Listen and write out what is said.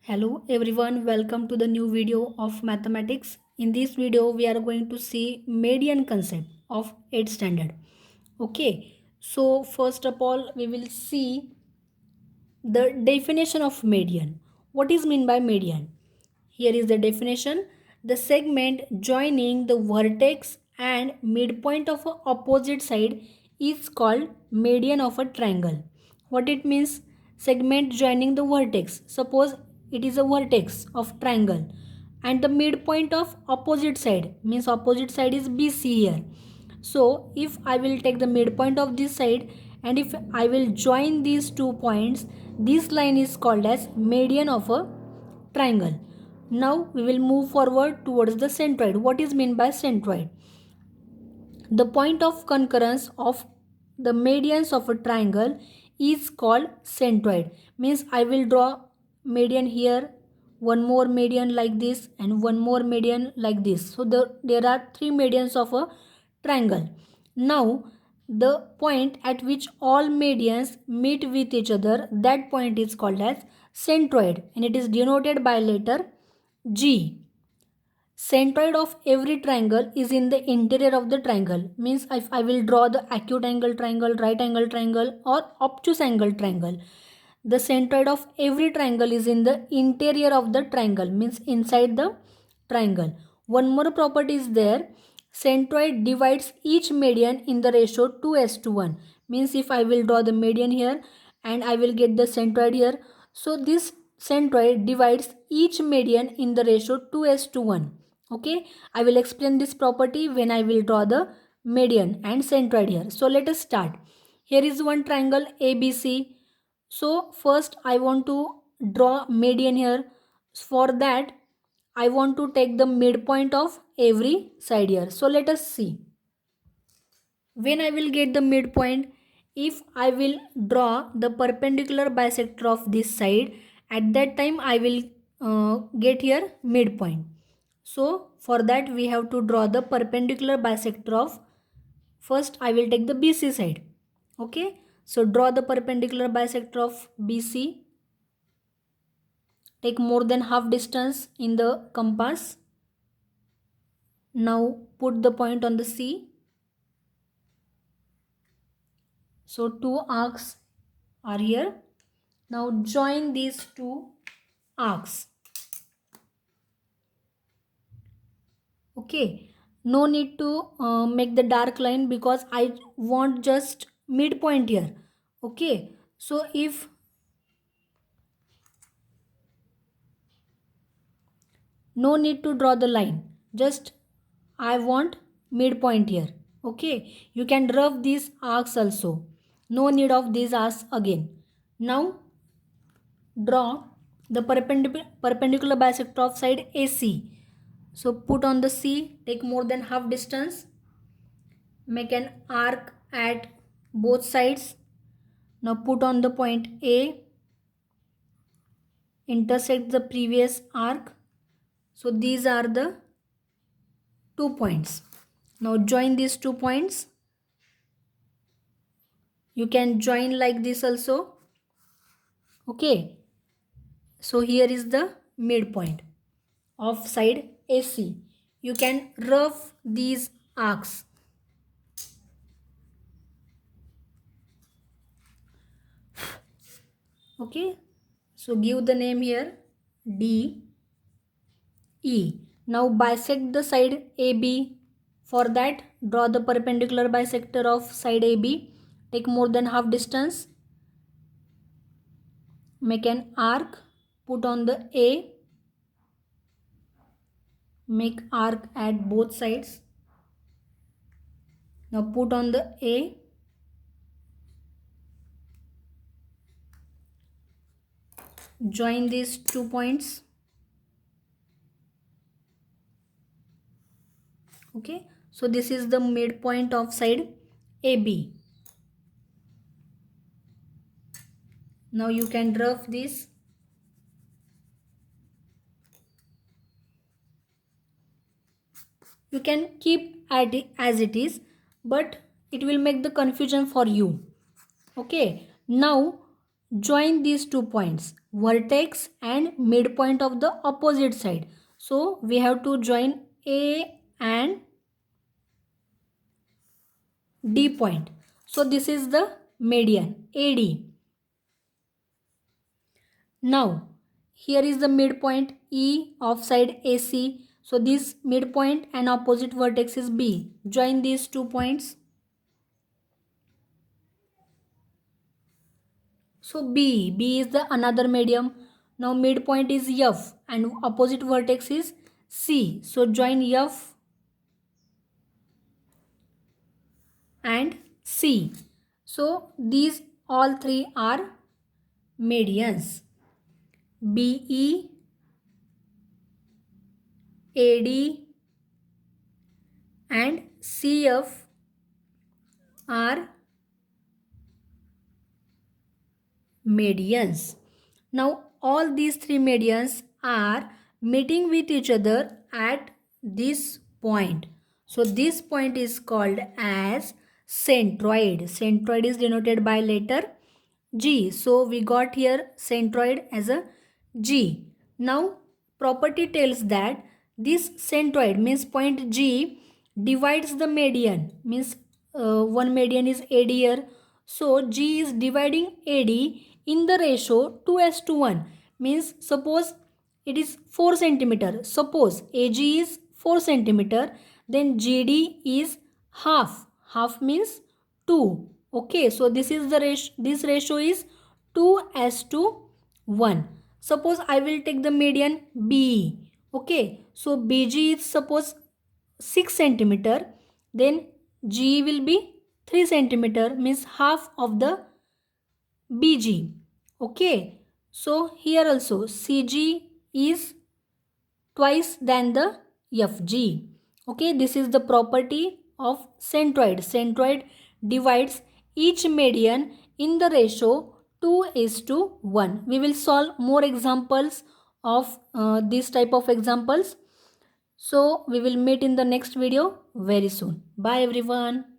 Hello everyone, welcome to the new video of mathematics. In this video, we are going to see median concept of 8th standard. Okay, so first of all, we will see the definition of median. What is meant by median? Here is the definition. The segment joining the vertex and midpoint of a opposite side is called median of a triangle. What it means? Segment joining the vertex. Suppose it is a vertex of triangle and the midpoint of opposite side means opposite side is BC here. So if I will take the midpoint of this side and if I will join these 2 points, this line is called as median of a triangle. Now we will move forward towards the centroid. What is meant by centroid? The point of concurrence of the medians of a triangle is called centroid. Means I will draw median here, one more median like this and one more median like this. So there are three medians of a triangle. Now the point at which all medians meet with each other, that point is called as centroid and it is denoted by letter G. Centroid of every triangle is in the interior of the triangle. Means if I will draw the acute angle triangle, right angle triangle or obtuse angle triangle, the centroid of every triangle is in the interior of the triangle, means inside the triangle. One more property is there. Centroid divides each median in the ratio 2:1. Means if I will draw the median here and I will get the centroid here. So this centroid divides each median in the ratio 2:1. Okay, I will explain this property when I will draw the median and centroid here. So let us start. Here is one triangle ABC. So first I want to draw median here. For that I want to take the midpoint of every side here. So let us see. When I will get the midpoint, if I will draw the perpendicular bisector of this side, at that time I will get here midpoint. So for that we have to draw the perpendicular bisector of, first I will take the BC side. Okay, so draw the perpendicular bisector of BC. Take more than half distance in the compass. Now put the point on the C. So two arcs are here. Now join these two arcs. Okay, no need to make the dark line because I want just midpoint here. Okay, so if no need to draw the line, just I want midpoint here. Okay, you can rough these arcs also. No need of these arcs again. Now draw the perpendicular bisector of side AC. So put on the C, take more than half distance, make an arc at both sides. Now put on the point A, intersect the previous arc. So these are the 2 points. Now join these 2 points. You can join like this also. Okay, so here is the midpoint of side AC. You can rough these arcs. Okay, so give the name here D E. Now bisect the side AB. For that draw the perpendicular bisector of side AB. Take more than half distance. Make an arc. Put on the A. Make arc at both sides. Now put on the A. Join these 2 points. Okay, so this is the midpoint of side AB. Now you can rough this. You can keep as it is, but it will make the confusion for you. Okay, now join these 2 points. vertex and midpoint of the opposite side. So we have to join A and D point. So this is the median AD. Now here is the midpoint E of side AC. So this midpoint and opposite vertex is B. Join these 2 points. So B is the another medium. Now midpoint is F and opposite vertex is C. So join F and C. So these all three are medians. BE, AD and CF are medians. Now all these three medians are meeting with each other at this point. So this point is called as centroid. Centroid is denoted by letter G. So we got here centroid as a G. Now property tells that this centroid means point G divides the median, means one median is AD here. So G is dividing AD in the ratio 2:1, means suppose it is 4 centimeter. Suppose AG is 4 centimeter, then GD is half. Half means 2. Okay, so this is the ratio. This ratio is 2:1. Suppose I will take the median B. Okay, so BG is suppose 6 centimeter, then G will be 3 centimeter, means half of the BG. Okay, so here also CG is twice than the FG. Okay, this is the property of centroid. Centroid divides each median in the ratio 2:1. We will solve more examples of this type of examples. So we will meet in the next video very soon. Bye everyone.